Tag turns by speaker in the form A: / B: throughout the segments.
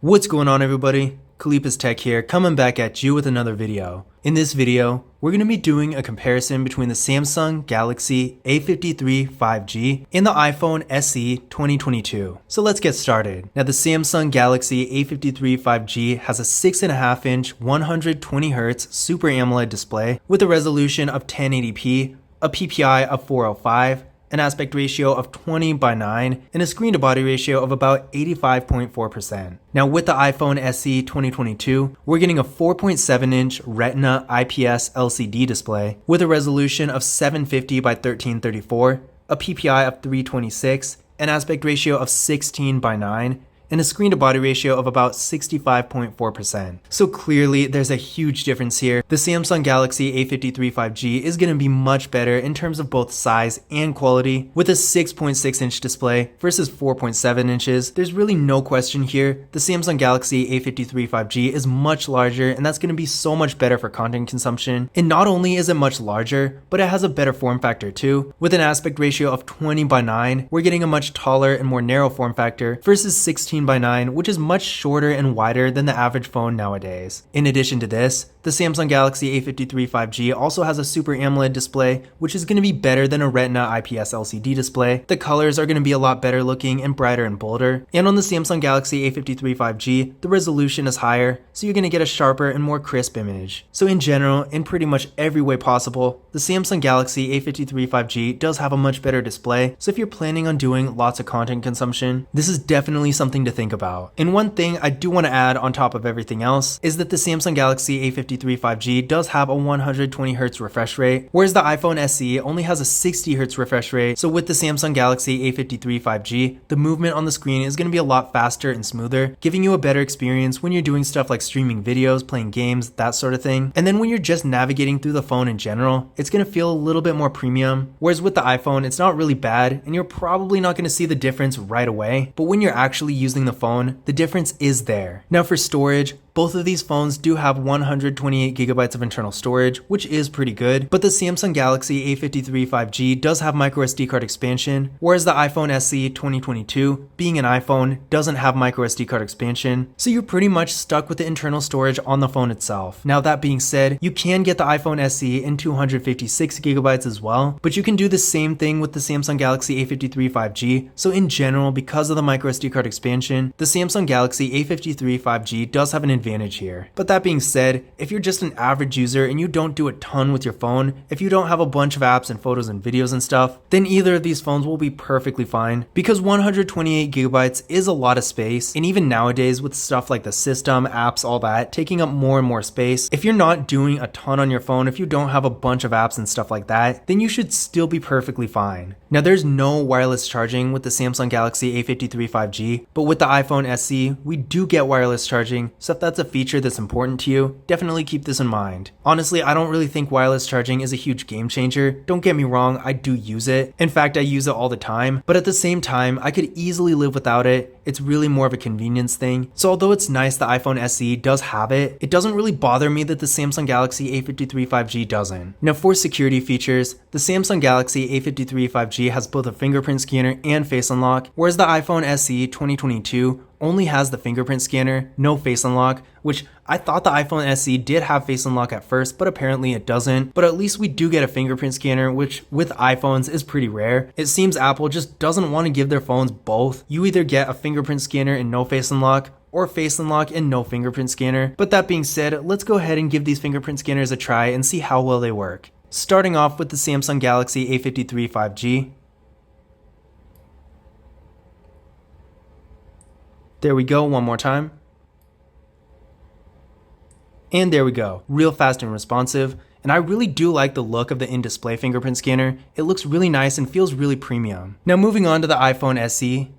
A: What's going on, everybody? Kalipa's Tech here, coming back at you with another video. In this video, we're going to be doing a comparison between the Samsung Galaxy A53 5G and the iPhone SE 2022. So let's get started. Now, the Samsung Galaxy A53 5G has a 6.5-inch 120Hz Super AMOLED display with a resolution of 1080p, a PPI of 405, an aspect ratio of 20:9, and a screen to body ratio of about 85.4%. Now with the iPhone SE 2022, we're getting a 4.7-inch Retina IPS LCD display with a resolution of 750 by 1334, a PPI of 326, an aspect ratio of 16:9, and a screen to body ratio of about 65.4%. So clearly there's a huge difference here. The Samsung Galaxy A53 5G is going to be much better in terms of both size and quality. With a 6.6-inch display versus 4.7 inches, there's really no question here. The Samsung Galaxy A53 5G is much larger, and that's going to be so much better for content consumption. And not only is it much larger, but it has a better form factor too. With an aspect ratio of 20:9, we're getting a much taller and more narrow form factor versus 16:9, which is much shorter and wider than the average phone nowadays. In addition to this, the Samsung Galaxy A53 5G also has a Super AMOLED display, which is going to be better than a Retina IPS LCD display. The colors are going to be a lot better looking and brighter and bolder. And on the Samsung Galaxy A53 5G, the resolution is higher, so you're going to get a sharper and more crisp image. So in general, in pretty much every way possible, the Samsung Galaxy A53 5G does have a much better display, so if you're planning on doing lots of content consumption, this is definitely something to think about. And one thing I do want to add on top of everything else is that the Samsung Galaxy A53 5G does have a 120Hz refresh rate, whereas the iPhone SE only has a 60Hz refresh rate. So with the Samsung Galaxy A53 5G, the movement on the screen is going to be a lot faster and smoother, giving you a better experience when you're doing stuff like streaming videos, playing games, that sort of thing. And then when you're just navigating through the phone in general, it's going to feel a little bit more premium, whereas with the iPhone, it's not really bad, and you're probably not going to see the difference right away, but when you're actually using the phone, the difference is there. Now for storage, both of these phones do have 128GB of internal storage, which is pretty good, but the Samsung Galaxy A53 5G does have microSD card expansion, whereas the iPhone SE 2022, being an iPhone, doesn't have microSD card expansion, so you're pretty much stuck with the internal storage on the phone itself. Now that being said, you can get the iPhone SE in 256GB as well, but you can do the same thing with the Samsung Galaxy A53 5G, so in general, because of the microSD card expansion, the Samsung Galaxy A53 5G does have an advantage here. But that being said, if you're just an average user and you don't do a ton with your phone, if you don't have a bunch of apps and photos and videos and stuff, then either of these phones will be perfectly fine, because 128GB is a lot of space, and even nowadays with stuff like the system, apps, all that, taking up more and more space, if you're not doing a ton on your phone, if you don't have a bunch of apps and stuff like that, then you should still be perfectly fine. Now there's no wireless charging with the Samsung Galaxy A53 5G, but with the iPhone SE, we do get wireless charging, so if that's a feature that's important to you, definitely keep this in mind. Honestly, I don't really think wireless charging is a huge game changer. Don't get me wrong, I do use it. In fact, I use it all the time, but at the same time, I could easily live without it. It's really more of a convenience thing. So although it's nice the iPhone SE does have it, it doesn't really bother me that the Samsung Galaxy A53 5G doesn't. Now for security features, the Samsung Galaxy A53 5G has both a fingerprint scanner and face unlock, whereas the iPhone SE 2022 only has the fingerprint scanner, no face unlock, which I thought the iPhone SE did have face unlock at first, but apparently it doesn't. But at least we do get a fingerprint scanner, which with iPhones is pretty rare. It seems Apple just doesn't want to give their phones both. You either get a fingerprint scanner and no face unlock, or face unlock and no fingerprint scanner. But that being said, let's go ahead and give these fingerprint scanners a try and see how well they work. Starting off with the Samsung Galaxy A53 5G. There we go, one more time. And there we go, real fast and responsive. And I really do like the look of the in-display fingerprint scanner. It looks really nice and feels really premium. Now moving on to the iPhone SE.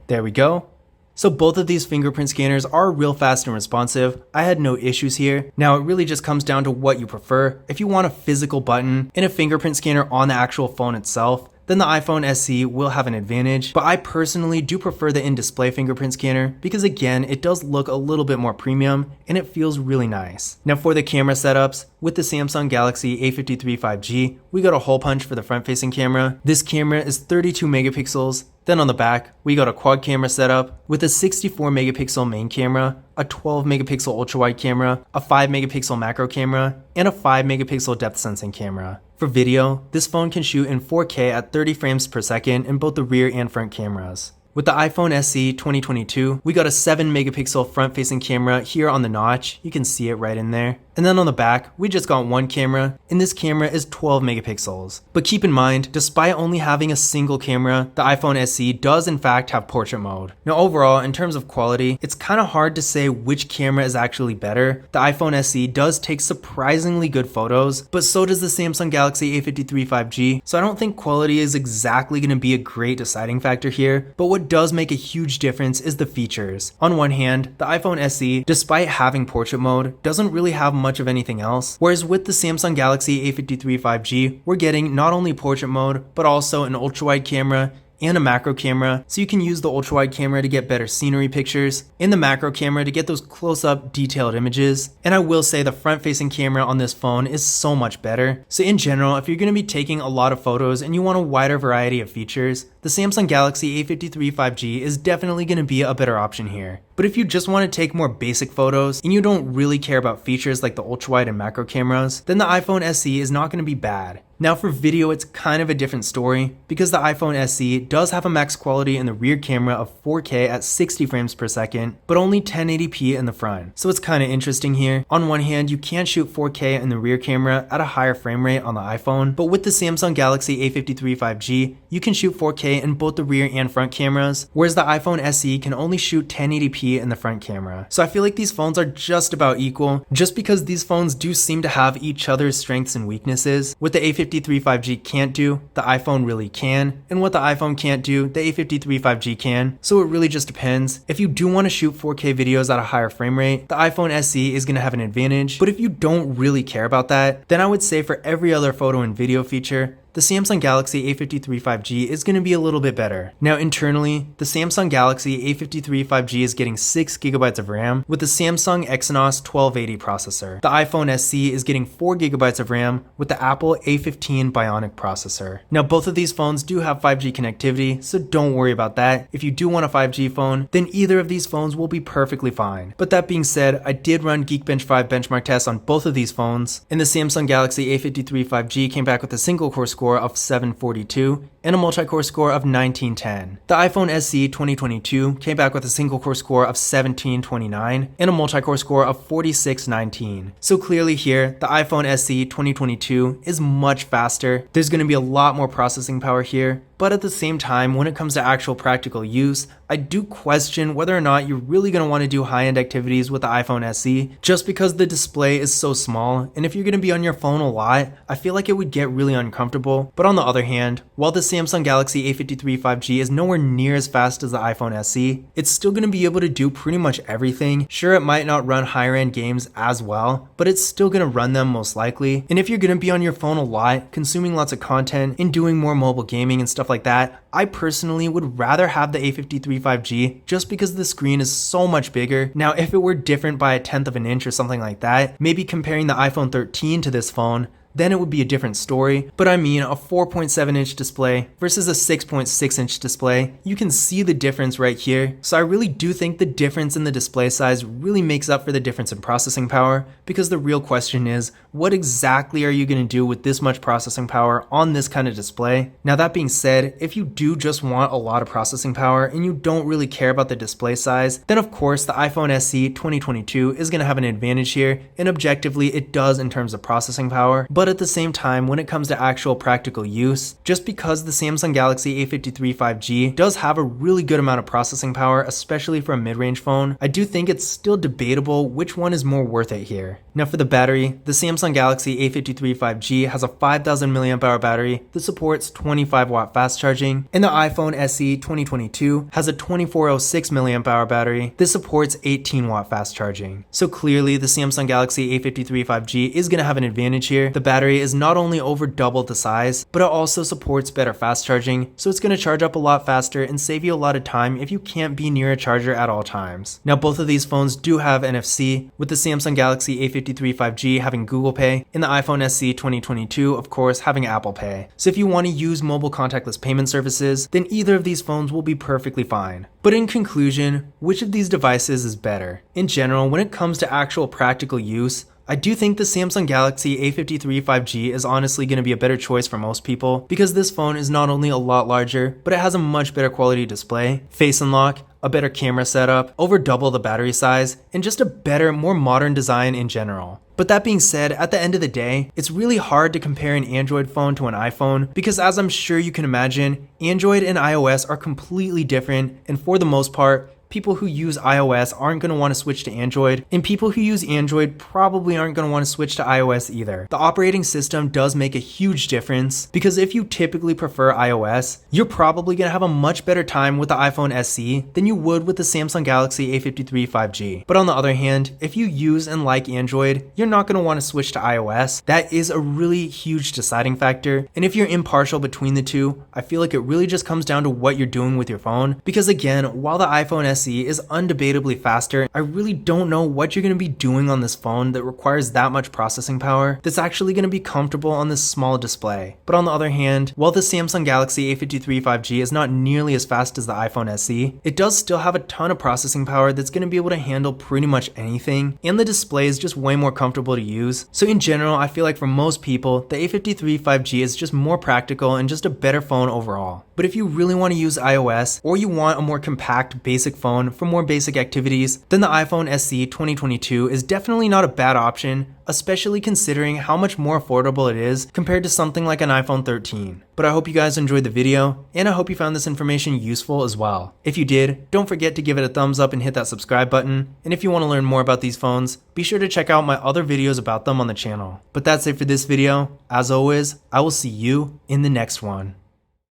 A: There we go. So both of these fingerprint scanners are real fast and responsive. I had no issues here. Now it really just comes down to what you prefer. If you want a physical button and a fingerprint scanner on the actual phone itself, then the iPhone SE will have an advantage, but I personally do prefer the in-display fingerprint scanner because again, it does look a little bit more premium and it feels really nice. Now for the camera setups, with the Samsung Galaxy A53 5G, we got a hole punch for the front-facing camera. This camera is 32 megapixels. Then on the back, we got a quad camera setup with a 64 megapixel main camera, a 12 megapixel ultra-wide camera, a 5 megapixel macro camera, and a 5 megapixel depth sensing camera. For video, this phone can shoot in 4K at 30 frames per second in both the rear and front cameras. With the iPhone SE 2022, we got a 7 megapixel front-facing camera here on the notch. You can see it right in there. And then on the back, we just got one camera, and this camera is 12 megapixels. But keep in mind, despite only having a single camera, the iPhone SE does in fact have portrait mode. Now overall, in terms of quality, it's kind of hard to say which camera is actually better. The iPhone SE does take surprisingly good photos, but so does the Samsung Galaxy A53 5G, so I don't think quality is exactly going to be a great deciding factor here, but what does make a huge difference is the features. On one hand, the iPhone SE, despite having portrait mode, doesn't really have much of anything else, whereas with the Samsung Galaxy A53 5G, we're getting not only portrait mode, but also an ultra-wide camera and a macro camera, so you can use the ultra-wide camera to get better scenery pictures, and the macro camera to get those close-up detailed images. And I will say the front-facing camera on this phone is so much better. So in general, if you're going to be taking a lot of photos and you want a wider variety of features, the Samsung Galaxy A53 5G is definitely going to be a better option here. But if you just want to take more basic photos and you don't really care about features like the ultra-wide and macro cameras, then the iPhone SE is not going to be bad. Now for video, it's kind of a different story because the iPhone SE does have a max quality in the rear camera of 4K at 60 frames per second, but only 1080p in the front. So it's kind of interesting here. On one hand, you can shoot 4K in the rear camera at a higher frame rate on the iPhone, but with the Samsung Galaxy A53 5G, you can shoot 4K in both the rear and front cameras, whereas the iPhone SE can only shoot 1080p in the front camera. So I feel like these phones are just about equal, just because these phones do seem to have each other's strengths and weaknesses. With the A53 5G can't do, the iPhone really can, and what the iPhone can't do, the A53 5G can. So it really just depends. If you do want to shoot 4K videos at a higher frame rate, the iPhone SE is going to have an advantage, but if you don't really care about that, then I would say for every other photo and video feature, the Samsung Galaxy A53 5G is going to be a little bit better. Now internally, the Samsung Galaxy A53 5G is getting 6GB of RAM with the Samsung Exynos 1280 processor. The iPhone SE is getting 4GB of RAM with the Apple A15 Bionic processor. Now both of these phones do have 5G connectivity, so don't worry about that. If you do want a 5G phone, then either of these phones will be perfectly fine. But that being said, I did run Geekbench 5 benchmark tests on both of these phones, and the Samsung Galaxy A53 5G came back with a single core score of 742 and a multi-core score of 1910. The iPhone SE 2022 came back with a single core score of 1729 and a multi-core score of 4619. So clearly here, the iPhone SE 2022 is much faster. There's going to be a lot more processing power here, but at the same time, when it comes to actual practical use, I do question whether or not you're really going to want to do high-end activities with the iPhone SE just because the display is so small, and if you're going to be on your phone a lot, I feel like it would get really uncomfortable. But on the other hand, while the Samsung Galaxy A53 5G is nowhere near as fast as the iPhone SE, it's still going to be able to do pretty much everything. Sure, it might not run higher end games as well, but it's still going to run them most likely. And if you're going to be on your phone a lot, consuming lots of content and doing more mobile gaming and stuff like that, I personally would rather have the A53 5G just because the screen is so much bigger. Now, if it were different by 1/10 of an inch or something like that, maybe comparing the iPhone 13 to this phone, then it would be a different story. But I mean, a 4.7 inch display versus a 6.6 inch display, you can see the difference right here. So I really do think the difference in the display size really makes up for the difference in processing power, because the real question is, what exactly are you going to do with this much processing power on this kind of display? Now that being said, if you do just want a lot of processing power and you don't really care about the display size, then of course the iPhone SE 2022 is going to have an advantage here, and objectively it does in terms of processing power. But at the same time, when it comes to actual practical use, just because the Samsung Galaxy A53 5G does have a really good amount of processing power, especially for a mid-range phone, I do think it's still debatable which one is more worth it here. Now for the battery, the Samsung Galaxy A53 5G has a 5000 mAh battery that supports 25 watt fast charging, and the iPhone SE 2022 has a 2406 mAh battery that supports 18 watt fast charging. So clearly the Samsung Galaxy A53 5G is going to have an advantage here. The battery is not only over double the size, but it also supports better fast charging, so it's going to charge up a lot faster and save you a lot of time if you can't be near a charger at all times. Now both of these phones do have NFC, with the Samsung Galaxy A53 5G having Google Pay, and the iPhone SE 2022 of course having Apple Pay. So if you want to use mobile contactless payment services, then either of these phones will be perfectly fine. But in conclusion, which of these devices is better? In general, when it comes to actual practical use, I do think the Samsung Galaxy A53 5G is honestly going to be a better choice for most people, because this phone is not only a lot larger, but it has a much better quality display, face unlock, a better camera setup, over double the battery size, and just a better, more modern design in general. But that being said, at the end of the day, it's really hard to compare an Android phone to an iPhone, because as I'm sure you can imagine, Android and iOS are completely different, and for the most part, people who use iOS aren't going to want to switch to Android, and people who use Android probably aren't going to want to switch to iOS either. The operating system does make a huge difference, because if you typically prefer iOS, you're probably going to have a much better time with the iPhone SE than you would with the Samsung Galaxy A53 5G. But on the other hand, if you use and like Android, you're not going to want to switch to iOS. That is a really huge deciding factor, and if you're impartial between the two, I feel like it really just comes down to what you're doing with your phone, because again, while the iPhone SE is undebatably faster, I really don't know what you're going to be doing on this phone that requires that much processing power that's actually going to be comfortable on this small display. But on the other hand, while the Samsung Galaxy A53 5G is not nearly as fast as the iPhone SE, it does still have a ton of processing power that's going to be able to handle pretty much anything, and the display is just way more comfortable to use. So in general, I feel like for most people, the A53 5G is just more practical and just a better phone overall. But if you really want to use iOS, or you want a more compact basic phone for more basic activities, then the iPhone SE 2022 is definitely not a bad option, especially considering how much more affordable it is compared to something like an iPhone 13. But I hope you guys enjoyed the video, and I hope you found this information useful as well. If you did, don't forget to give it a thumbs up and hit that subscribe button, and if you want to learn more about these phones, be sure to check out my other videos about them on the channel. But that's it for this video. As always, I will see you in the next one.